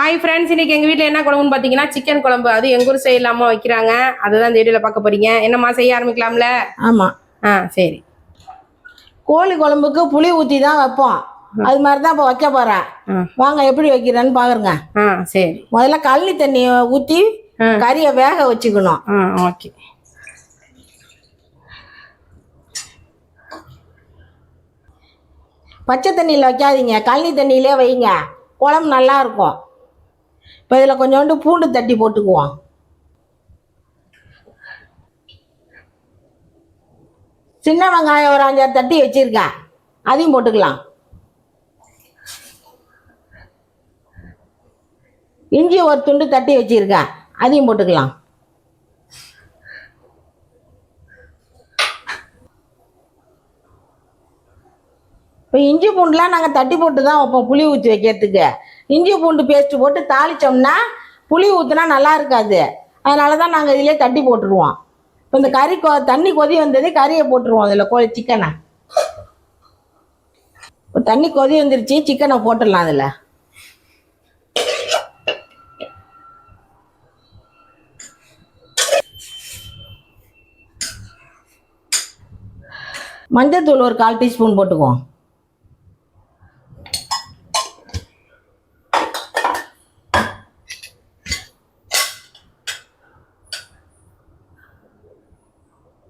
Hi friends, இன்னைக்கு எங்கள் வீட்டில் என்ன குழம்புன்னு பார்த்தீங்கன்னா சிக்கன் குழம்பு. அது எங்கள் ஊர் சைடு இல்லாமல் வைக்கிறாங்க. அதுதான் இந்த வீடியோவில் பார்க்க போறீங்க. என்னம்மா செய்ய ஆரம்பிக்கலாம்ல? ஆமாம். சரி. கோழி குழம்புக்கு புளி ஊற்றி தான் வைப்போம். அது மாதிரி தான் இப்போ வைக்க போகிறேன். வாங்க எப்படி வைக்கிறேன்னு பாக்குறேங்க. சரி. முதல்ல கள்ளி தண்ணியை ஊற்றி கறியை வேக வச்சுக்கணும். ஓகே. பச்சை தண்ணியில் வைக்காதீங்க, கள்ளி தண்ணியிலே வைங்க, குழம்பு நல்லா இருக்கும். இப்போ இதில் கொஞ்சோண்டு பூண்டு தட்டி போட்டுக்குவோம். சின்ன வெங்காயம் ஒரு 5 தட்டி வச்சுருக்கேன், அதையும் போட்டுக்கலாம். இஞ்சி ஒரு துண்டு தட்டி வச்சுருக்கேன், அதையும் போட்டுக்கலாம். இப்போ இஞ்சி பூண்டுலாம் நாங்கள் தட்டி போட்டு தான் வைப்போம் புளி ஊற்றி வைக்கிறதுக்கு. இஞ்சி பூண்டு பேஸ்ட்டு போட்டு தாளித்தோம்னா புளி ஊற்றினா நல்லா இருக்காது. அதனால தான் நாங்கள் இதிலே தட்டி போட்டுருவோம். இப்போ இந்த கறி தண்ணி கொதி வந்ததே கறியை போட்டுருவோம் அதில் கோழி சிக்கனை. இப்போ தண்ணி கொதி வந்துருச்சு, சிக்கனை போட்டுடலாம். அதில் மஞ்சள்தூள் ஒரு 1/4 டீஸ்பூன் போட்டுக்குவோம்.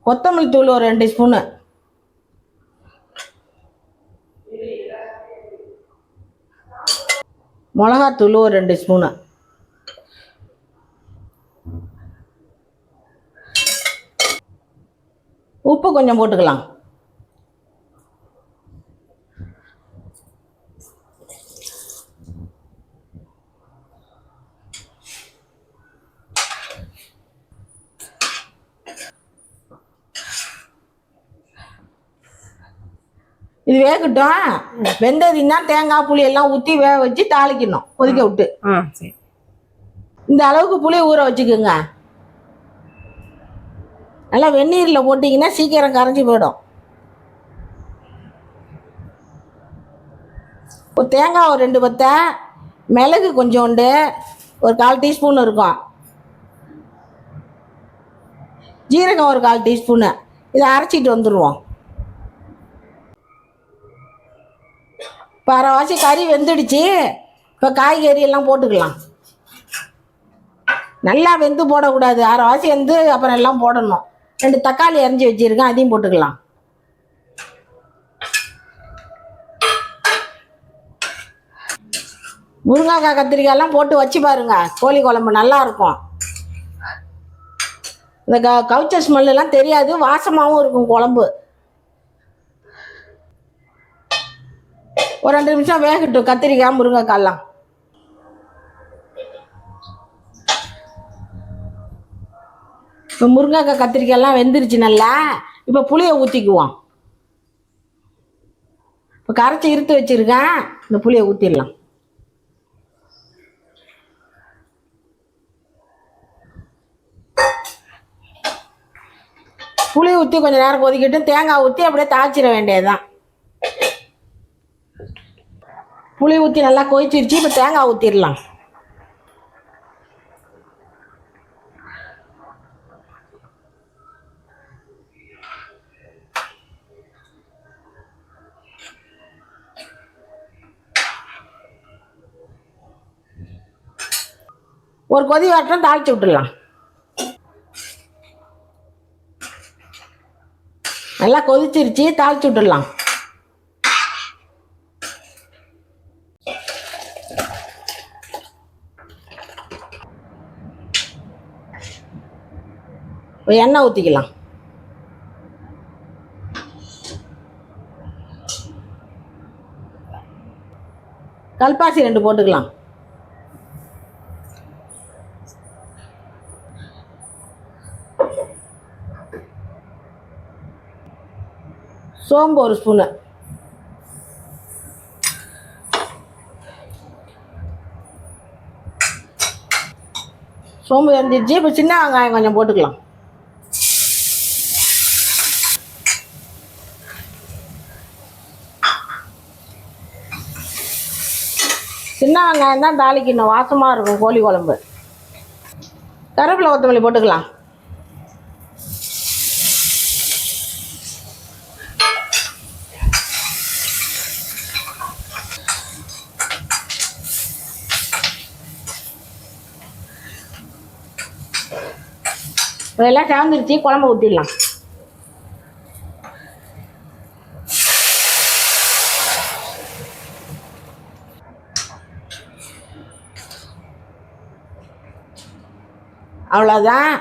கொத்தமல்லி தூள் ஒரு 2 ஸ்பூனு. மிளகாத்தூள் ஒரு 2 ஸ்பூனு. உப்பு கொஞ்சம் போட்டுக்கலாம். இது வேகட்டும். வெந்ததுன்னா தேங்காய் புளி எல்லாம் ஊற்றி வேக வச்சு தாளிக்கணும், கொதிக்க விட்டு. சரி. இந்த அளவுக்கு புளி ஊற வச்சுக்கோங்க. நல்லா வெந்நீரில் போட்டிங்கன்னா சீக்கிரம் கரைஞ்சி போயிடும். ஒரு தேங்காய் ஒரு 2 பத்தை, மிளகு கொஞ்சோண்டு ஒரு 1/4 டீஸ்பூன் இருக்கும், ஜீரகம் ஒரு 1/4 டீஸ்பூனு. இதை அரைச்சிட்டு வந்துடுவோம். இப்போ அரைவாசி கறி வெந்துடுச்சு. இப்போ காய்கறி எல்லாம் போட்டுக்கலாம். நல்லா வெந்து போடக்கூடாது, அரைவாசி வெந்து அப்புறம் எல்லாம் போடணும். 2 தக்காளி அரிஞ்சு வச்சுருக்கேன், அதையும் போட்டுக்கலாம். முருங்கைக்காய் கத்திரிக்காயெல்லாம் போட்டு வச்சு பாருங்க, கோழி குழம்பு நல்லா இருக்கும். இந்த கவுச்ச ஸ்மெல்லாம் தெரியாது, வாசமாகவும் இருக்கும் குழம்பு. ஒரு 2 நிமிஷம் வேகட்டும் கத்திரிக்காய் முருங்கைக்காயெல்லாம். இப்போ முருங்கைக்காய் கத்திரிக்காயெல்லாம் வெந்துருச்சு நல்லா. இப்போ புளியை ஊற்றிக்குவோம். இப்போ கரைச்சி இருத்து வச்சுருக்கேன், இந்த புளியை ஊற்றிடலாம். புளி ஊற்றி கொஞ்சம் நேரம் கொதிக்கட்டும். தேங்காய் ஊற்றி அப்படியே தாளிச்சிட வேண்டியதுதான். புளி ஊற்றி நல்லா கொதிச்சிருச்சு. இப்போ தேங்காய் ஊற்றிடலாம். ஒரு கொதி வரட்டும், தாளிச்சு விட்டுடலாம். நல்லா கொதிச்சிருச்சு, தாளிச்சு விட்டுடலாம். எண்ணெய் ஊற்றிக்கலாம். கல்பாசி 2 போட்டுக்கலாம். சோம்பு 1 ஸ்பூனு. சோம்பு வெந்துடுச்சு. இப்போ சின்ன வெங்காயம் கொஞ்சம் போட்டுக்கலாம். சின்ன வெங்காயம் தான் தாளிக்கணும், வாசமாக இருக்கும் கோழி குழம்பு. கருவேப்பிலை கொத்தமல்லி போட்டுக்கலாம். இதெல்லாம் சேர்ந்துருச்சு, குழம்பு ஊற்றிடலாம். அவ்வளோதான்.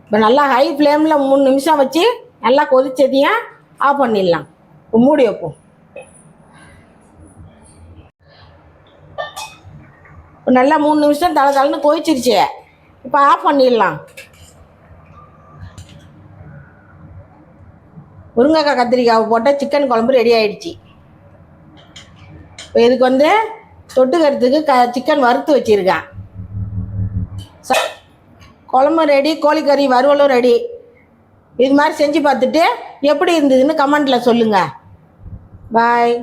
இப்போ நல்லா ஹை ஃப்ளேமில் 3 நிமிஷம் வச்சு நல்லா கொதிச்சதையும் ஆஃப் பண்ணிடலாம். இப்போ மூடி வைப்போம். இப்போ நல்லா 3 நிமிஷம் தளன்னு கொதிச்சிருச்சு. இப்போ ஆஃப் பண்ணிடலாம். முருங்கைக்காய் கத்திரிக்காவை போட்ட சிக்கன் குழம்பு ரெடி ஆகிடுச்சி. இப்போ இதுக்கு வந்து தொட்டுக்கிறதுக்கு சிக்கன் வறுத்து வச்சுருக்கேன். குழம்பு ரெடி, கோழிக்கறி வறுவலும் ரெடி. இது மாதிரி செஞ்சு பார்த்துட்டு எப்படி இருந்ததுன்னு கமெண்ட்டில் சொல்லுங்கள். பாய்.